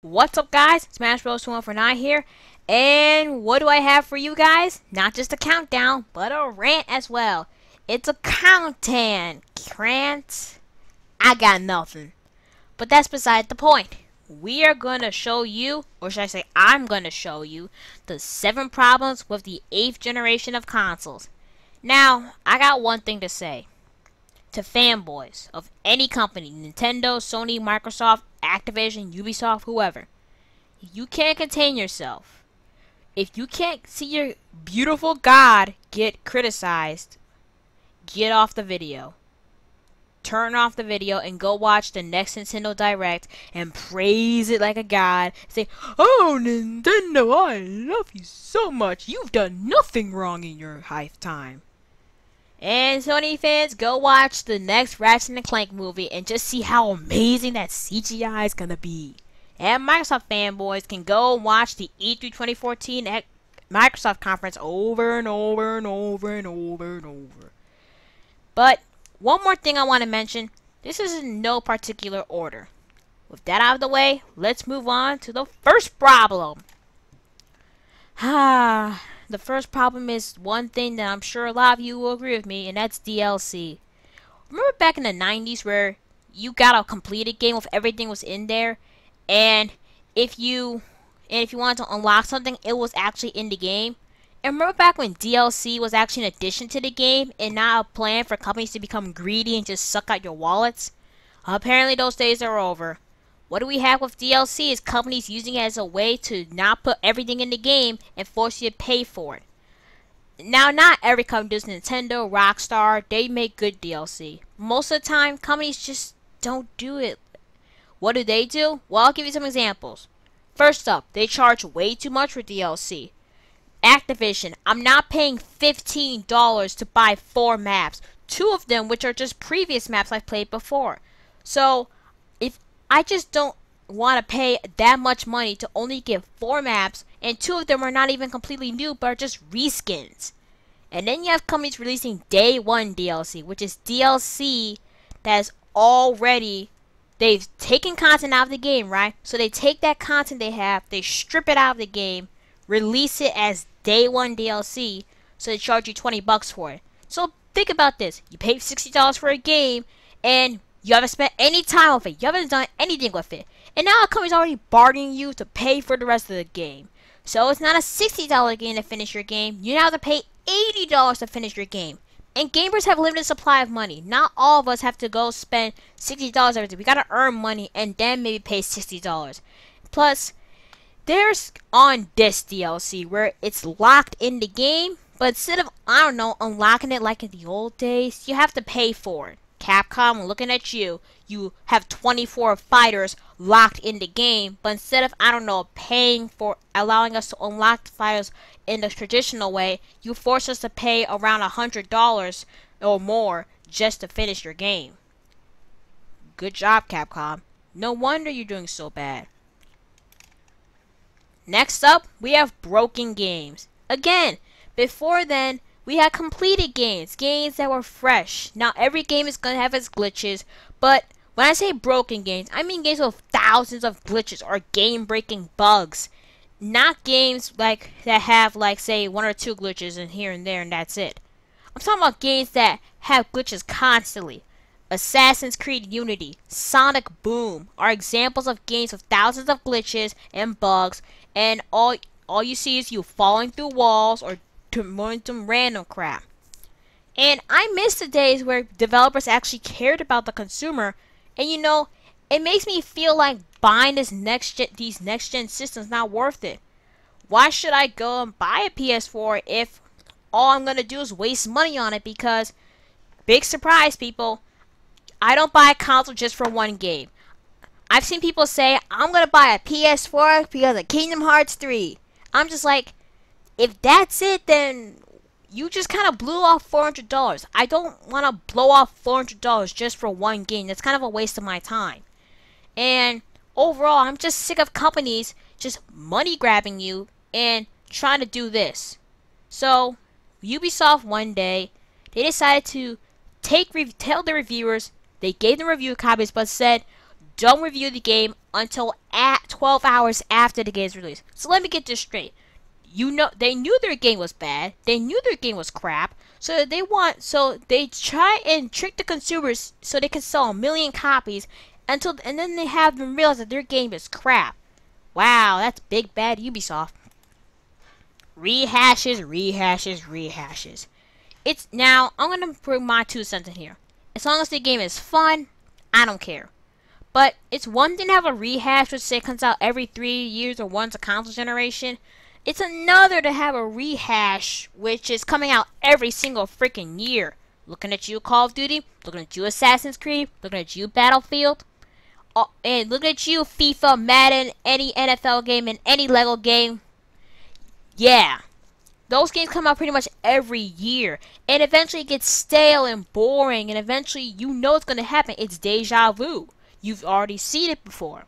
What's up, guys? Smash Bros 2149 here, and what do I have for you guys? Not just a countdown, but a rant as well. It's a countdown. Rant. I got nothing. But that's beside the point. We are going to show you, or should I say I'm going to show you, the 7 problems with the 8th generation of consoles. Now, I got one thing to say. To fanboys of any company, Nintendo, Sony, Microsoft, Activision, Ubisoft, whoever. If you can't contain yourself, if you can't see your beautiful god get criticized, get off the video. Turn off the video and go watch the next Nintendo Direct and praise it like a god. Say, "Oh, Nintendo, I love you so much. You've done nothing wrong in your lifetime." And Sony fans, go watch the next Ratchet and Clank movie and just see how amazing that CGI is gonna be. And Microsoft fanboys can go and watch the E3 2014 at Microsoft conference over and over and over and over and over. But one more thing I want to mention. This is in no particular order. With that out of the way, let's move on to the first problem. The first problem is one thing that I'm sure a lot of you will agree with me, and that's DLC. Remember back in the 90s where you got a completed game with everything was in there, and if you wanted to unlock something, it was actually in the game? And remember back when DLC was actually an addition to the game and not a plan for companies to become greedy and just suck out your wallets? Apparently those days are over. What do we have with DLC is companies using it as a way to not put everything in the game and force you to pay for it. Now, not every company does. Nintendo, Rockstar, they make good DLC. Most of the time, companies just don't do it. What do? Well, I'll give you some examples. First up, they charge way too much for DLC. Activision, I'm not paying $15 to buy 4 maps. 2 of them which are just previous maps I've played before. So, if I just don't want to pay that much money to only get 4 maps, and 2 of them are not even completely new, but are just reskins. And then you have companies releasing Day 1 DLC, which is DLC that is already, they've taken content out of the game, right? So they take that content they have, they strip it out of the game, release it as Day 1 DLC, so they charge you $20 for it. So think about this. You pay $60 for a game, and you haven't spent any time with it. You haven't done anything with it. And now a company's already bargaining you to pay for the rest of the game. So it's not a $60 game to finish your game. You now have to pay $80 to finish your game. And gamers have limited supply of money. Not all of us have to go spend $60 every day. We gotta earn money and then maybe pay $60. Plus, there's on disc DLC where it's locked in the game. But instead of, I don't know, unlocking it like in the old days, you have to pay for it. Capcom, looking at you, you have 24 fighters locked in the game, but instead of, I don't know, paying for allowing us to unlock the fighters in the traditional way, you force us to pay around $100 or more just to finish your game. Good job, Capcom. No wonder you're doing so bad. Next up, we have broken games. Again, before then, we had completed games that were fresh. Now, every game is going to have its glitches, but when I say broken games, I mean games with thousands of glitches or game-breaking bugs. Not games like that have, like, say, 1 or 2 glitches in here and there, and that's it. I'm talking about games that have glitches constantly. Assassin's Creed Unity, Sonic Boom are examples of games with thousands of glitches and bugs, and all you see is you falling through walls or doing some random crap. And I miss the days where developers actually cared about the consumer. And you know, it makes me feel like buying these next gen systems not worth it. Why should I go and buy a PS4 if all I'm gonna do is waste money on it? Because, big surprise, people, I don't buy a console just for one game. I've seen people say, I'm gonna buy a PS4 because of Kingdom Hearts 3. I'm just like, if that's it, then you just kind of blew off $400. I don't want to blow off $400 just for one game. That's kind of a waste of my time. And overall, I'm just sick of companies just money grabbing you and trying to do this. So, Ubisoft one day, they decided to tell the reviewers, they gave them review copies, but said, don't review the game until at 12 hours after the game's release. So let me get this straight. You know, they knew their game was bad. They knew their game was crap. So they try and trick the consumers so they can sell 1 million copies and then they have them realize that their game is crap. Wow, that's big bad Ubisoft. Rehashes, rehashes, rehashes. It's now I'm gonna bring my 2 cents in here. As long as the game is fun, I don't care. But it's one thing to have a rehash which say comes out every 3 years or once a console generation. It's another to have a rehash which is coming out every single freaking year. Looking at you, Call of Duty. Looking at you, Assassin's Creed. Looking at you, Battlefield. And looking at you, FIFA, Madden, any NFL game, and any Lego game. Yeah. Those games come out pretty much every year. And eventually it gets stale and boring. And eventually you know it's going to happen. It's deja vu. You've already seen it before.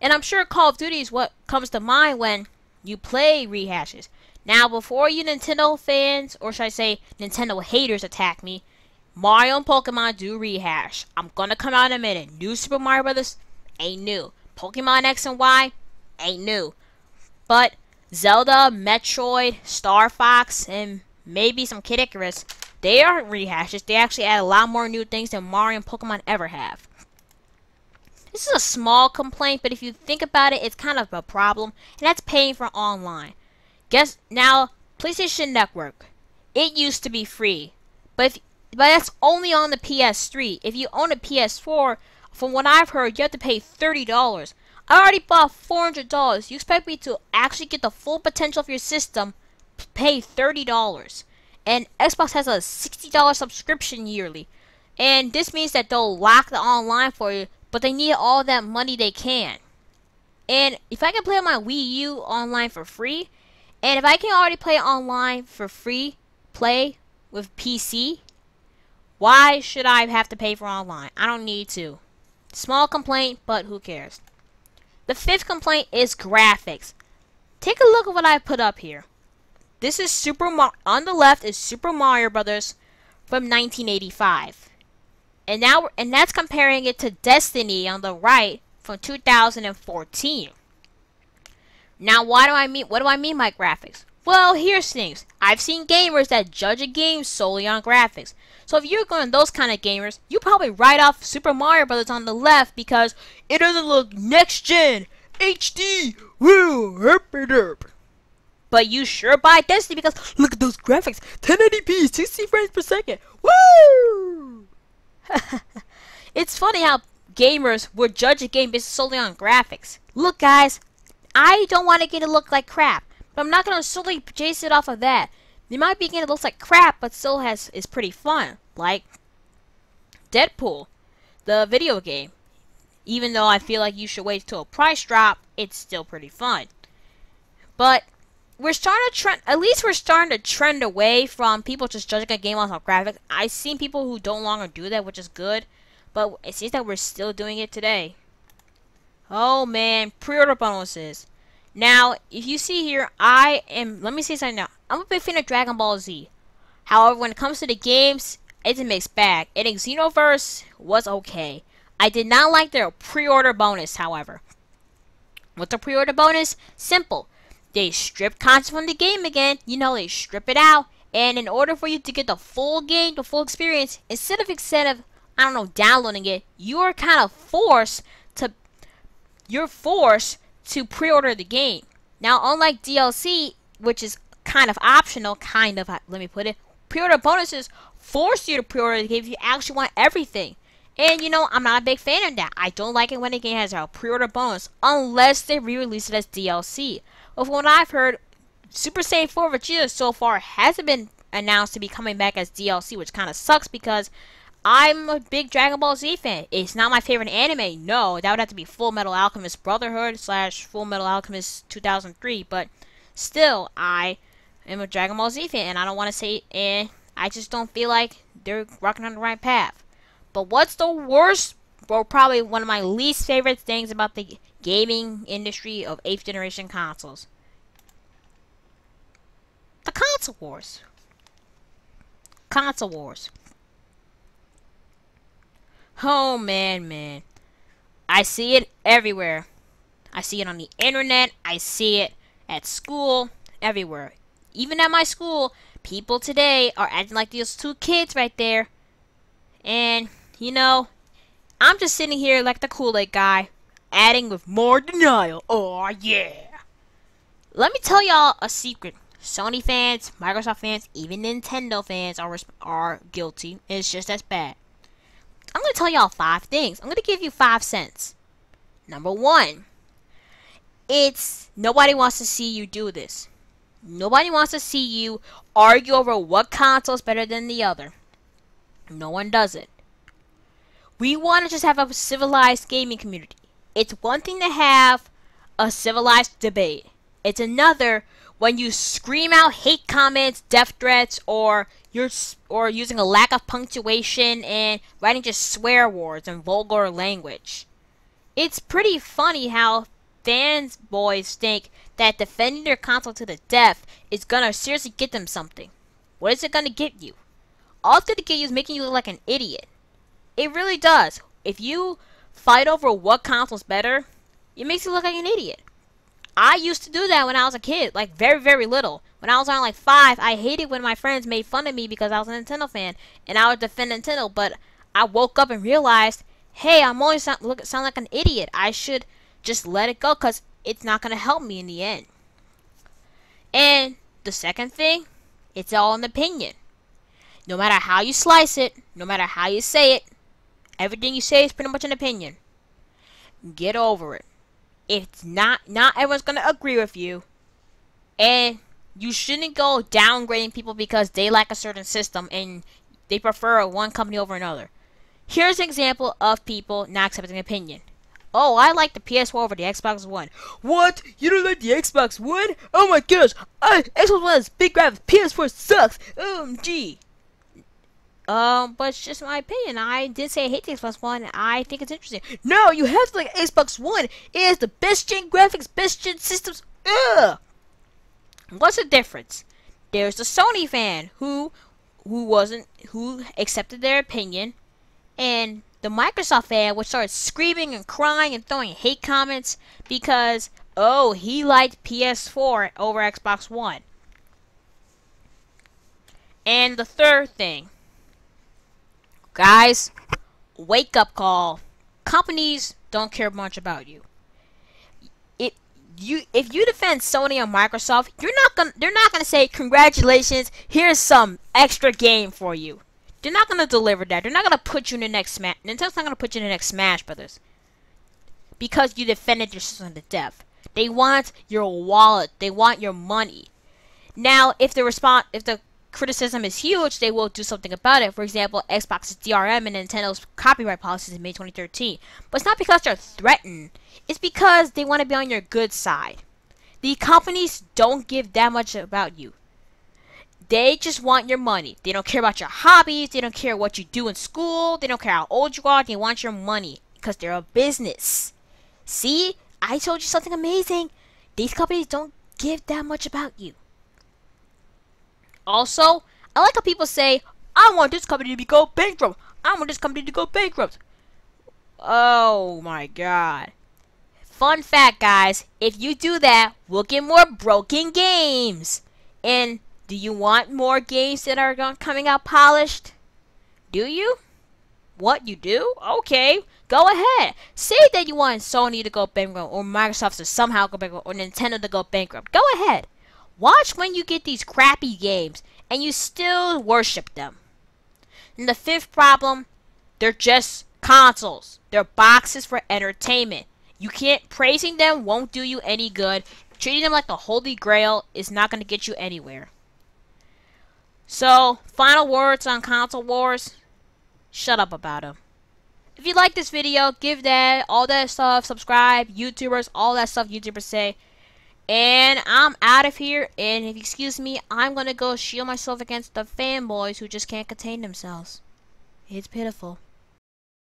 And I'm sure Call of Duty is what comes to mind when you play rehashes. Now, before you Nintendo fans, or should I say Nintendo haters attack me, Mario and Pokemon do rehash. I'm gonna come out in a minute. New Super Mario Brothers ain't new. Pokemon X and Y ain't new. But Zelda, Metroid, Star Fox, and maybe some Kid Icarus, they aren't rehashes. They actually add a lot more new things than Mario and Pokemon ever have. This is a small complaint, but if you think about it, it's kind of a problem, and that's paying for online. Guess now, PlayStation Network, it used to be free, but that's only on the PS3. If you own a PS4, from what I've heard, you have to pay $30. I already bought $400. You expect me to actually get the full potential of your system, pay $30. And Xbox has a $60 subscription yearly. And this means that they'll lock the online for you, but they need all that money they can. And if I can play on my Wii U online for free, and if I can already play online for free, play with PC, why should I have to pay for online? I don't need to. Small complaint, but who cares? The 5th complaint is graphics. Take a look at what I put up here. This is on the left is Super Mario Brothers from 1985. And that's comparing it to Destiny on the right from 2014. Now, what do I mean by graphics? Well, here's things. I've seen gamers that judge a game solely on graphics. So if you're going to those kind of gamers, you probably write off Super Mario Brothers on the left because it doesn't look next gen, HD, woo, herp derp. But you sure buy Destiny because look at those graphics, 1080p, 60 frames per second, woo! It's funny how gamers would judge a game based solely on graphics. Look, guys, I don't want a game to look like crap, but I'm not going to solely base it off of that. There might be a game that looks like crap, but still is pretty fun, like Deadpool, the video game. Even though I feel like you should wait till a price drop, it's still pretty fun. But we're starting to trend away from people just judging a game off of graphics. I've seen people who don't longer do that, which is good, but it seems that we're still doing it today. Oh man, pre-order bonuses. Now, if you see here, let me say something now. I'm a big fan of Dragon Ball Z. However, when it comes to the games, it's a mixed bag. I think Xenoverse was okay. I did not like their pre-order bonus, however. With the pre-order bonus, simple. They strip content from the game again. You know, they strip it out. And in order for you to get the full game, the full experience, instead of I don't know, downloading it, you're kind of forced to pre-order the game. Now, unlike DLC, which is kind of optional, pre-order bonuses force you to pre-order the game if you actually want everything. And, you know, I'm not a big fan of that. I don't like it when a game has a pre-order bonus, unless they re-release it as DLC. But from what I've heard, Super Saiyan 4 Vegeta so far hasn't been announced to be coming back as DLC, which kind of sucks because I'm a big Dragon Ball Z fan. It's not my favorite anime, no. That would have to be Full Metal Alchemist Brotherhood / Full Metal Alchemist 2003. But still, I am a Dragon Ball Z fan, and I don't want to say, I just don't feel like they're rocking on the right path. But what's the worst, or probably one of my least favorite things about the gaming industry of 8th generation consoles? The console wars. Console wars. Oh, man. I see it everywhere. I see it on the internet. I see it at school. Everywhere. Even at my school, people today are acting like these two kids right there. And, you know, I'm just sitting here like the Kool-Aid guy, adding with more denial. Oh, yeah. Let me tell y'all a secret. Sony fans, Microsoft fans, even Nintendo fans are guilty. It's just as bad. I'm going to tell y'all 5 things. I'm going to give you 5 cents. Number 1. It's nobody wants to see you do this. Nobody wants to see you argue over what console is better than the other. No one does it. We want to just have a civilized gaming community. It's one thing to have a civilized debate. It's another when you scream out hate comments, death threats, or using a lack of punctuation and writing just swear words and vulgar language. It's pretty funny how fanboys think that defending their console to the death is gonna seriously get them something. What is it gonna get you? All it's gonna get you is making you look like an idiot. It really does. If you fight over what console's better, it makes you look like an idiot. I used to do that when I was a kid, like very, very little. When I was around like 5, I hated when my friends made fun of me because I was a Nintendo fan, and I would defend Nintendo, but I woke up and realized, hey, I'm always sound like an idiot. I should just let it go because it's not going to help me in the end. And the second thing, it's all an opinion. No matter how you slice it, no matter how you say it, everything you say is pretty much an opinion. Get over it. It's not everyone's going to agree with you. And you shouldn't go downgrading people because they like a certain system and they prefer one company over another. Here's an example of people not accepting opinion. Oh, I like the PS4 over the Xbox One. What? You don't like the Xbox One? Oh my gosh! Xbox One has big graphics. PS4 sucks. Gee. But it's just my opinion. I did say I hate the Xbox One. I think it's interesting. No, you have to like Xbox One. It has the best gen graphics, best gen systems. Ugh. What's the difference? There's the Sony fan who accepted their opinion, and the Microsoft fan which started screaming and crying and throwing hate comments because he liked PS4 over Xbox One. And the third thing, guys, wake up call. Companies don't care much about you. If you defend Sony or Microsoft, they're not gonna say congratulations, here's some extra game for you. They're not gonna deliver that. They're not gonna put you in the next Smash. Nintendo's not gonna put you in the next Smash Brothers because you defended your system to death. They want your wallet. They want your money. Now, if the criticism is huge, they will do something about it. For example, Xbox's DRM and Nintendo's copyright policies in May 2013. But it's not because they're threatened. It's because they want to be on your good side. The companies don't give that much about you. They just want your money. They don't care about your hobbies. They don't care what you do in school. They don't care how old you are. They want your money because they're a business. See? I told you something amazing. These companies don't give that much about you. Also, I like how people say, I want this company to go bankrupt. I want this company to go bankrupt. Oh my god. Fun fact, guys. If you do that, we'll get more broken games. And do you want more games that are coming out polished? Do you? What, you do? Okay, go ahead. Say that you want Sony to go bankrupt, or Microsoft to somehow go bankrupt, or Nintendo to go bankrupt. Go ahead. Watch when you get these crappy games, and you still worship them. And the fifth problem, they're just consoles. They're boxes for entertainment. Praising them won't do you any good. Treating them like the Holy Grail is not going to get you anywhere. So, final words on console wars. Shut up about them. If you like this video, give that, all that stuff, subscribe, YouTubers, all that stuff YouTubers say. And I'm out of here, and if you excuse me, I'm gonna go shield myself against the fanboys who just can't contain themselves. It's pitiful.